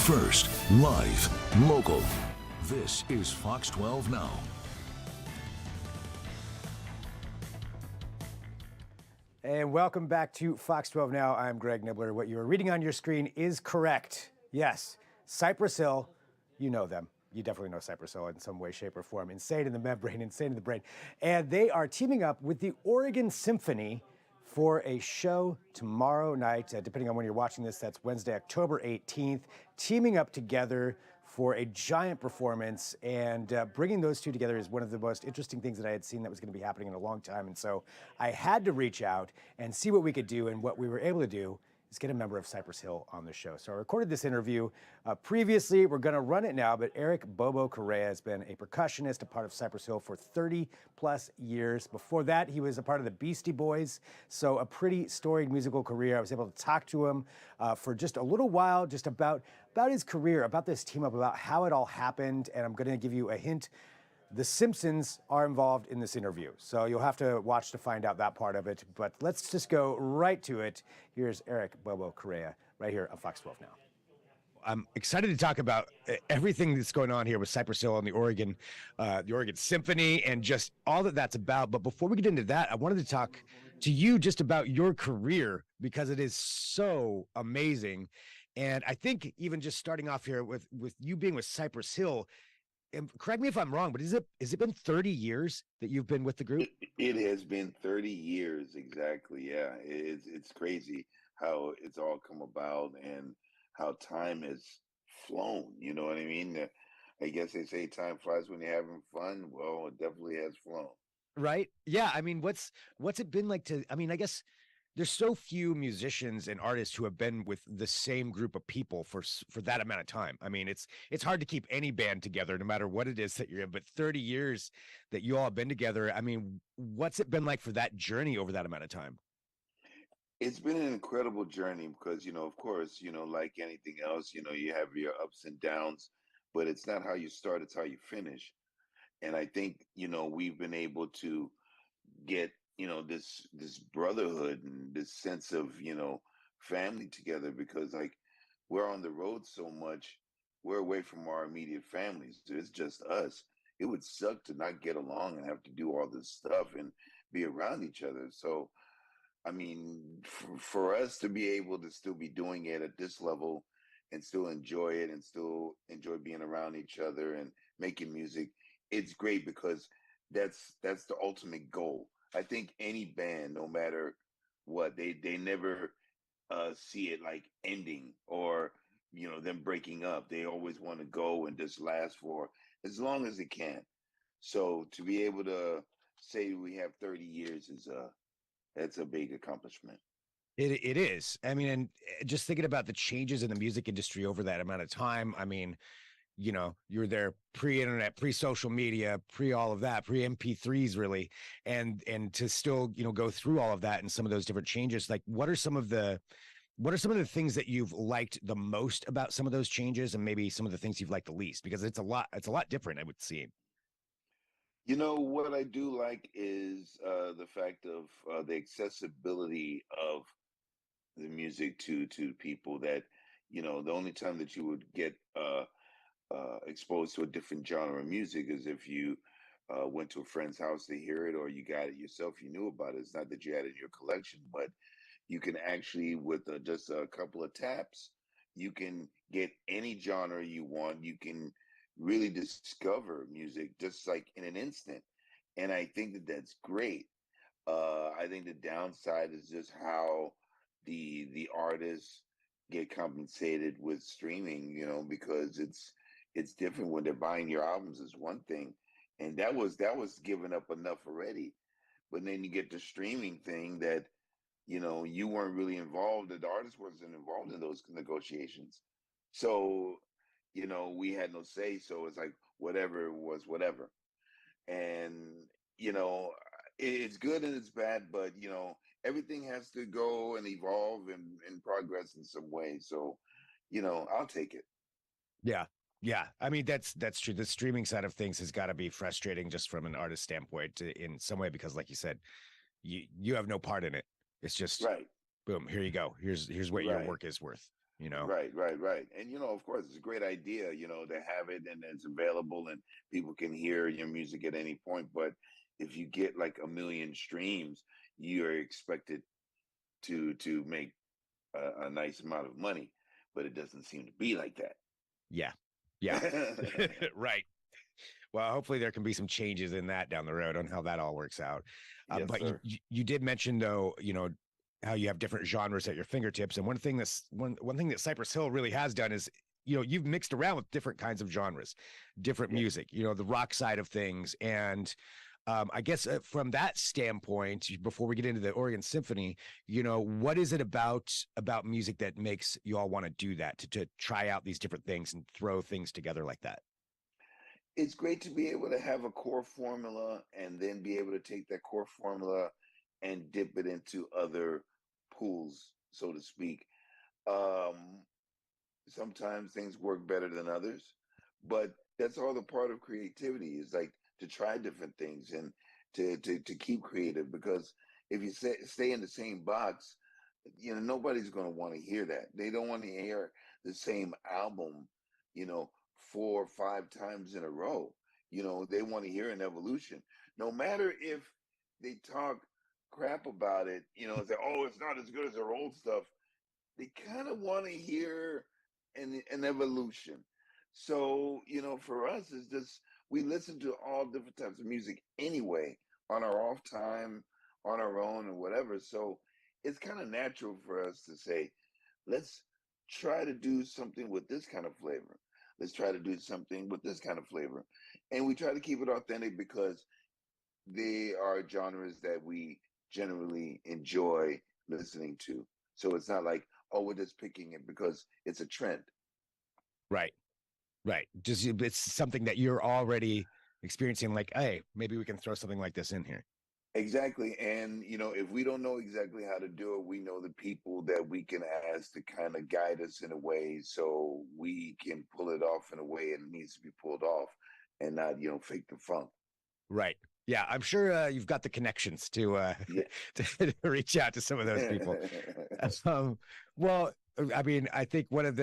First, live, local. This is Fox 12 Now. And welcome back to Fox 12 Now. I'm Greg Nibbler. What you are reading on your screen is correct. Yes, Cypress Hill, you know them. You definitely know Cypress Hill in some way, shape, or form. Insane in the membrane, insane in the brain. And they are teaming up with the Oregon Symphony for a show tomorrow night. Depending on when you're watching this, that's Wednesday, October 18th. Teaming up together for a giant performance, and bringing those two together is one of the most interesting things that I had seen that was going to be happening in a long time. And so I had to reach out and see what we could do, and what we were able to do is get a member of Cypress Hill on the show. So I recorded this interview previously. We're going to run it now, but Eric Bubo Correa has been a percussionist, a part of Cypress Hill for 30 plus years. Before that, he was a part of the Beastie Boys. So a pretty storied musical career. I was able to talk to him for just a little while, just about his career, about this team up, about how it all happened. And I'm going to give you a hint. The Simpsons are involved in this interview, so you'll have to watch to find out that part of it. But let's just go right to it. Here's Eric Bubo Correa right here on Fox 12 Now. I'm excited to talk about everything that's going on here with Cypress Hill and the Oregon Symphony, and just all that that's about. But before we get into that, I wanted to talk to you just about your career, because it is so amazing. And I think even just starting off here with you being with Cypress Hill, and correct me if I'm wrong, but has it been 30 years that you've been with the group? It has been 30 years, exactly. Yeah, it's crazy how it's all come about and how time has flown. You know what I mean? I guess they say time flies when you're having fun. Well, it definitely has flown. Right? Yeah. I mean, what's it been like to? I mean, I guess there's so few musicians and artists who have been with the same group of people for that amount of time. I mean, it's hard to keep any band together, no matter what it is that you're in. But 30 years that you all have been together. I mean, what's it been like for that journey over that amount of time? It's been an incredible journey because, of course, like anything else, you have your ups and downs, but it's not how you start, it's how you finish. And I think, we've been able to get this brotherhood and this sense of family together, because like we're on the road so much, we're away from our immediate families. It's just us. It would suck to not get along and have to do all this stuff and be around each other. So I mean, for us to be able to still be doing it at this level and still enjoy it and still enjoy being around each other and making music, it's great, because that's the ultimate goal. I think any band, no matter what, they never see it like ending or them breaking up. They always want to go and just last for as long as it can. So to be able to say we have 30 years is that's a big accomplishment. It is. I mean, and just thinking about the changes in the music industry over that amount of time. I mean, you were there pre-internet, pre-social media, pre all of that, pre-MP3s really, and to still, go through all of that and some of those different changes. Like, what are some of the things that you've liked the most about some of those changes, and maybe some of the things you've liked the least? Because it's a lot different, I would seem. What I do like is the fact of the accessibility of the music to people, that the only time that you would get exposed to a different genre of music is if you went to a friend's house to hear it, or you got it yourself, you knew about it. It's not that you had it in your collection, but you can actually, with just a couple of taps, you can get any genre you want. You can really discover music just like in an instant. And I think that that's great. I think the downside is just how the artists get compensated with streaming, because it's different. When they're buying your albums is one thing, and that was given up enough already. But then you get the streaming thing that you weren't really involved, the artist wasn't involved in those negotiations. So we had no say. So it's like whatever was whatever. And you know it's good and it's bad, but everything has to go and evolve and progress in some way. So I'll take it. Yeah. Yeah. I mean, that's true. The streaming side of things has got to be frustrating just from an artist standpoint in some way, because like you said, you have no part in it. It's just Right. boom, here you go. Here's what your Right. work is worth. Right, right, right. And of course, it's a great idea, to have it and it's available and people can hear your music at any point. But if you get like a million streams, you're expected to make a nice amount of money, but it doesn't seem to be like Yeah. Yeah. that. Right. Well, hopefully there can be some changes in that down the road on how that all works out. Yes, But sir. you did mention though, how you have different genres at your fingertips. And one thing that Cypress Hill really has done is, you've mixed around with different kinds of genres, different Yeah. music, the rock side of things. And I guess from that standpoint, before we get into the Oregon Symphony, what is it about music that makes you all want to do that, to try out these different things and throw things together like that? It's great to be able to have a core formula and then be able to take that core formula and dip it into other pools, so to speak. Um, Sometimes things work better than others, but that's all the part of creativity is like to try different things and to keep creative because if you stay in the same box, nobody's going to want to hear that. They don't want to hear the same album, you know, 4 or 5 times in a row. They want to hear an evolution. No matter if they talk crap about it, say, oh, it's not as good as their old stuff. They kind of want to hear an evolution. So, for us, it's just we listen to all different types of music anyway on our off time, on our own, and whatever. So it's kind of natural for us to say, let's try to do something with this kind of flavor. Let's try to do something with this kind of flavor. And we try to keep it authentic because they are genres that we generally enjoy listening to. So it's not like, oh, we're just picking it because it's a trend. Right. Right. Just it's something that you're already experiencing, like, hey, maybe we can throw something like this in here. Exactly. And, if we don't know exactly how to do it, we know the people that we can ask to kind of guide us in a way so we can pull it off in a way it needs to be pulled off and not, fake the funk. Right. Yeah, I'm sure you've got the connections to Yeah. to reach out to some of those people. Um, well, I mean, I think one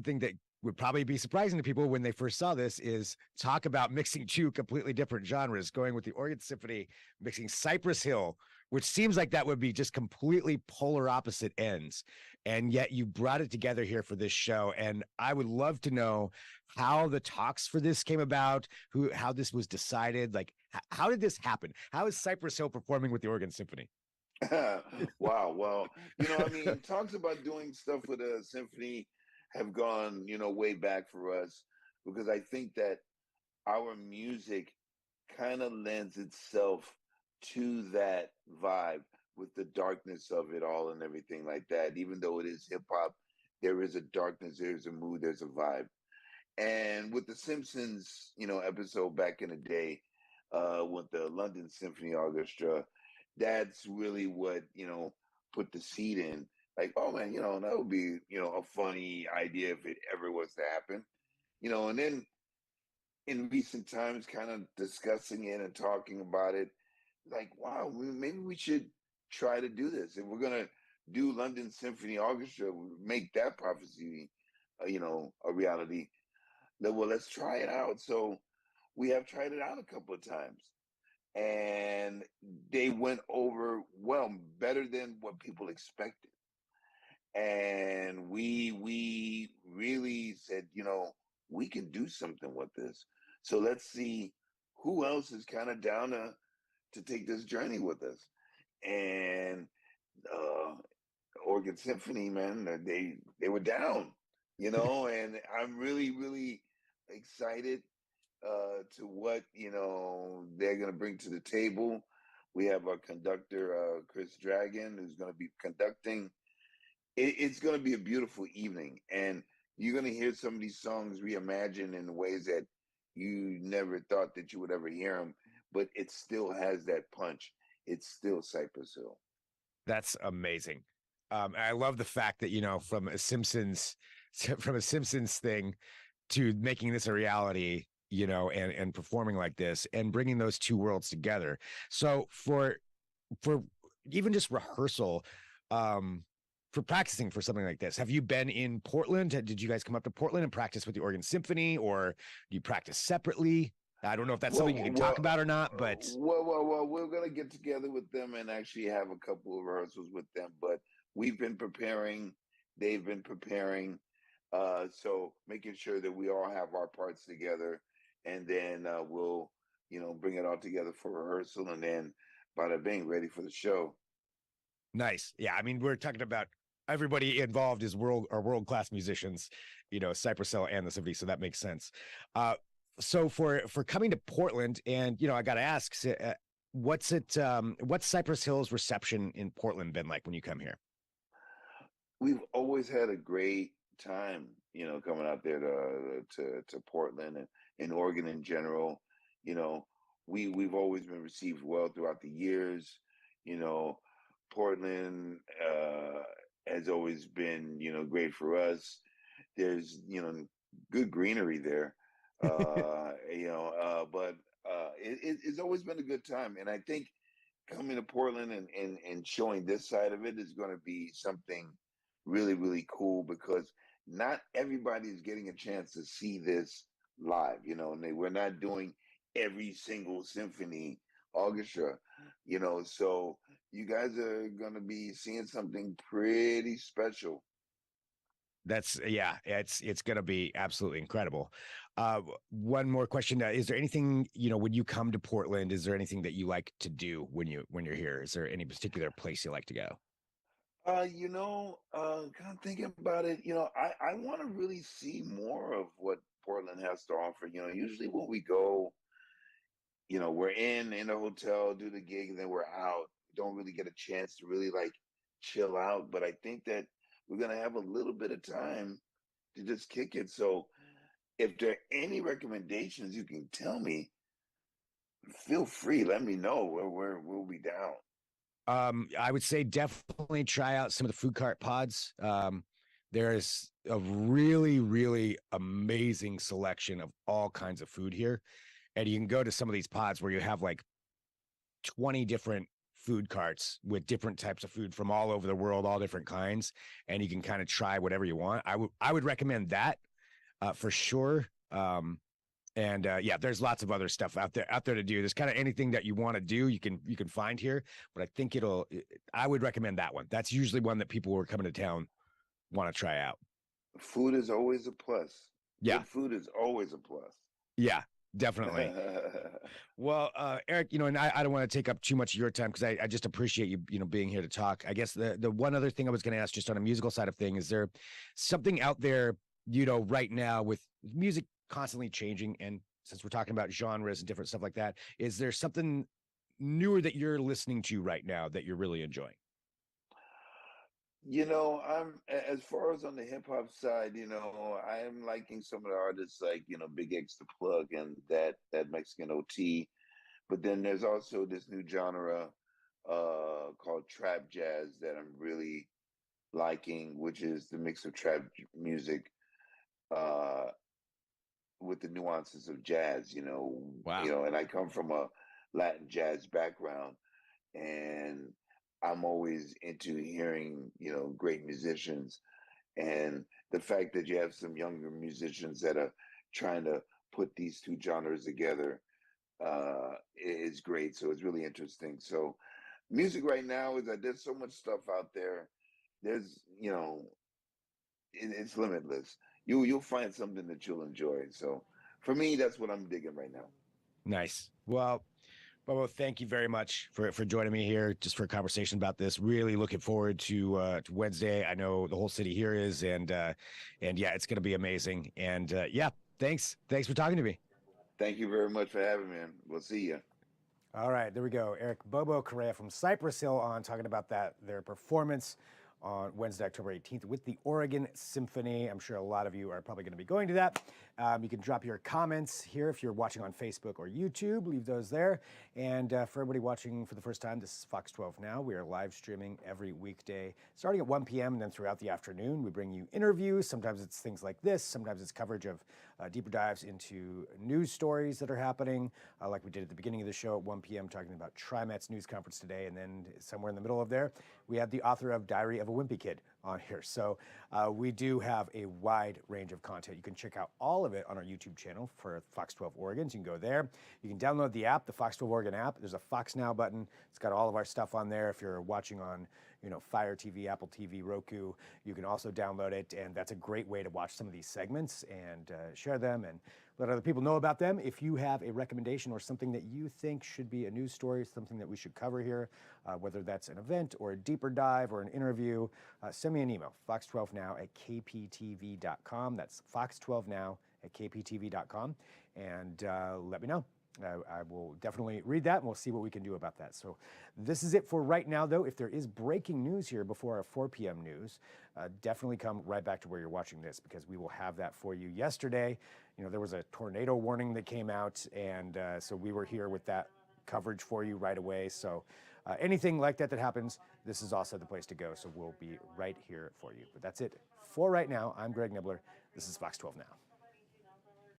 thing that would probably be surprising to people when they first saw this is talk about mixing two completely different genres, going with the Oregon Symphony, mixing Cypress Hill, which seems like that would be just completely polar opposite ends. And yet you brought it together here for this show. And I would love to know how the talks for this came about, how this was decided. Like, how did this happen? How is Cypress Hill performing with the Oregon Symphony? Wow. Well, I mean, talks about doing stuff with a symphony have gone, way back for us because I think that our music kind of lends itself to that vibe with the darkness of it all and everything like that. Even though it is hip hop, there is a darkness, there's a mood, there's a vibe. And with the Simpsons, episode back in the day, with the London Symphony Orchestra, that's really what, put the seed in. Like, oh man, that would be, a funny idea if it ever was to happen. And then in recent times, kind of discussing it and talking about it, like, wow, maybe we should try to do this. If we're gonna do London Symphony Orchestra, make that prophecy, a reality. Well, let's try it out. So we have tried it out a couple of times, and they went over well, better than what people expected. And we really said, we can do something with this. So let's see who else is kind of down to take this journey with us. And uh Oregon Symphony, man, they were down, and I'm really, really excited to what, they're gonna bring to the table. We have our conductor, Chris Dragon, who's gonna be conducting. It's gonna be a beautiful evening, and you're gonna hear some of these songs reimagined in ways that you never thought that you would ever hear them, but it still has that punch. It's still Cypress Hill. That's amazing. I love the fact that, from a Simpsons thing to making this a reality, and performing like this and bringing those two worlds together. So for even just rehearsal, for practicing for something like this? Have you been in Portland? Did you guys come up to Portland and practice with the Oregon Symphony, or do you practice separately? I don't know if that's something you can talk about or not, but we're gonna get together with them and actually have a couple of rehearsals with them. But we've been preparing, they've been preparing, so making sure that we all have our parts together, and then we'll, bring it all together for rehearsal, and then bada bing, ready for the show. nice. Yeah, I mean, we're talking about everybody involved is world-class musicians, Cypress Hill and the Symphony, so that makes sense. So for coming to Portland, and I got to ask, what's Cypress Hill's reception in Portland been like when you come here? We've always had a great time, coming out there to Portland and in Oregon in general. You know, we've always been received well throughout the years. You know, Portland has always been, great for us. There's, good greenery there, but it's always been a good time. And I think coming to Portland and showing this side of it is going to be something really, really cool, because not everybody is getting a chance to see this live, and we're not doing every single symphony orchestra, so you guys are going to be seeing something pretty special. Yeah, it's going to be absolutely incredible. One more question: is there anything, when you come to Portland, is there anything that you like to do when you're here? Is there any particular place you like to go? Kind of thinking about it, I want to really see more of what Portland has to offer. Usually when we go, we're in a hotel, do the gig, and then we're out. Don't really get a chance to really like chill out. But I think that we're gonna have a little bit of time to just kick it. So if there are any recommendations you can tell me, feel free. Let me know. We'll be down. I would say definitely try out some of the food cart pods. There is a really, really amazing selection of all kinds of food here. And you can go to some of these pods where you have like 20 different food carts with different types of food from all over the world, all different kinds, and you can kind of try whatever you want. I would recommend that for sure. Yeah, there's lots of other stuff out there to do. There's kind of anything that you want to do, you can find here. But I think I would recommend that one. That's usually one that people who are coming to town want to try out. Food is always a plus. Yeah. Good food is always a plus. Yeah, definitely. Well, Eric, and I don't want to take up too much of your time, because I just appreciate you, being here to talk. I guess the one other thing I was going to ask, just on a musical side of thing, is there something out there, right now with music constantly changing, and since we're talking about genres and different stuff like that, is there something newer that you're listening to right now that you're really enjoying? I'm as far as on the hip hop side, I am liking some of the artists like, Big X the Plug and that Mexican OT. But then there's also this new genre called trap jazz that I'm really liking, which is the mix of trap music uh with the nuances of jazz, Wow. and I come from a Latin jazz background, and I'm always into hearing, great musicians. And the fact that you have some younger musicians that are trying to put these two genres together is great. So it's really interesting. So music right now is that there's so much stuff out there. There's, it's limitless. You'll find something that you'll enjoy. So for me, that's what I'm digging right now. Nice. Well, Bobo, thank you very much for joining me here, just for a conversation about this. Really looking forward to Wednesday. I know the whole city here is, and yeah, it's going to be amazing. And yeah, thanks for talking to me. Thank you very much for having me. We'll see you. All right, there we go. Eric Bobo Correa from Cypress Hill on talking about their performance on Wednesday, October 18th with the Oregon Symphony. I'm sure a lot of you are probably going to be going to that. You can drop your comments here if you're watching on Facebook or YouTube. Leave those there. And for everybody watching for the first time, this is Fox 12 Now. We are live streaming every weekday starting at 1 p.m. and then throughout the afternoon. We bring you interviews. Sometimes it's things like this. Sometimes it's coverage of deeper dives into news stories that are happening, like we did at the beginning of the show at 1 p.m. talking about TriMet's news conference today. And then somewhere in the middle of there, we had the author of Diary of a Wimpy Kid on here. So we do have a wide range of content. You can check out all of it on our YouTube channel for Fox 12 Oregon. So you can go there. You can download the app, the Fox 12 Oregon app. There's a Fox Now button. It's got all of our stuff on there. If you're watching on, Fire TV, Apple TV, Roku, you can also download it. And that's a great way to watch some of these segments and share them and let other people know about them. If you have a recommendation or something that you think should be a news story, something that we should cover here, whether that's an event or a deeper dive or an interview, send me an email, fox12now@kptv.com. That's fox12now@kptv.com, and let me know. I will definitely read that, and we'll see what we can do about that. So this is it for right now, though. If there is breaking news here before our 4 p.m. news, definitely come right back to where you're watching this, because we will have that for you. Yesterday, there was a tornado warning that came out, and so we were here with that coverage for you right away. So anything like that happens, this is also the place to go. So we'll be right here for you. But that's it for right now. I'm Greg Nibbler. This is Fox 12 Now.